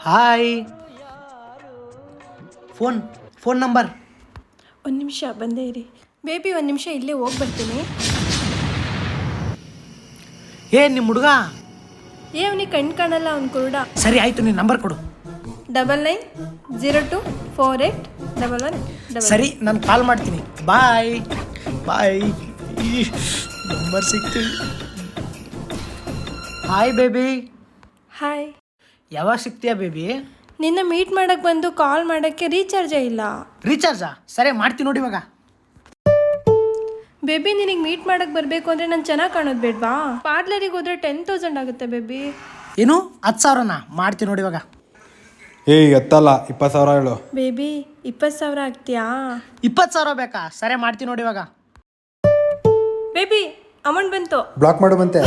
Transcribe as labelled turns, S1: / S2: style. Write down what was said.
S1: Hi, phone number.
S2: ಒಂದು ನಿಮಿಷ ಬಂದೇ ಇರಿ ಬೇಬಿ, ಒಂದು ನಿಮಿಷ ಇಲ್ಲೇ ಹೋಗಿ ಬರ್ತೀನಿ.
S1: ನಿಮ್ಮ ಹುಡುಗ?
S2: ಅವನಿಗೆ ಕಣ್ಣು ಕಾಣಲ್ಲ, ಅವ್ನು ಕುರುಡ.
S1: ಸರಿ ಆಯಿತು, ನೀನು ನಂಬರ್ ಕೊಡು.
S2: 99024811.
S1: ಸರಿ, ನಾನು ಕಾಲ್ ಮಾಡ್ತೀನಿ. ಬಾಯ್. ನಂಬರ್ ಸಿಕ್ತು. Hi baby.
S2: ಹಾಯ್.
S1: ಯಾವಾಗ ಸಿಗ್ತೀಯಾ ಬೇಬಿ?
S2: ನಿನ್ನ ಮೀಟ್ ಮಾಡಕ್ಕೆ ಬಂದು ಕಾಲ್ ಮಾಡೋಕ್ಕೆ ರೀಚಾರ್ಜೇ ಇಲ್ಲ.
S1: ರೀಚಾರ್ಜಾ? ಸರಿ ಮಾಡ್ತೀನಿ ನೋಡಿ ಇವಾಗ.
S2: ಬೇಬಿ, ನಿನಗೆ ಮೀಟ್ ಮಾಡಕ್ಕೆ ಬರಬೇಕು ಅಂದರೆ ನಾನು ಚೆನ್ನಾಗಿ ಕಾಣೋದು ಬೇಡವಾ? ಪಾರ್ಲರಿಗೆ ಹೋದರೆ 10,000 ಆಗುತ್ತೆ ಬೇಬಿ.
S1: ಏನು 10,000ನಾ? ಮಾಡ್ತೀನಿ ನೋಡಿ ಇವಾಗ.
S3: ಎತ್ತಲ್ಲ, 20,000 ಹೇಳು.
S2: ಬೇಬಿ, 20,000 ಆಗ್ತೀಯಾ?
S1: 20,000 ಬೇಕಾ? ಸರಿ ಮಾಡ್ತೀನಿ ನೋಡಿ ಇವಾಗ.
S2: ಬೇಬಿ, ಅಮೌಂಟ್ ಬಂತು.
S3: ಬ್ಲಾಕ್ ಮಾಡು ಬಂತೆ.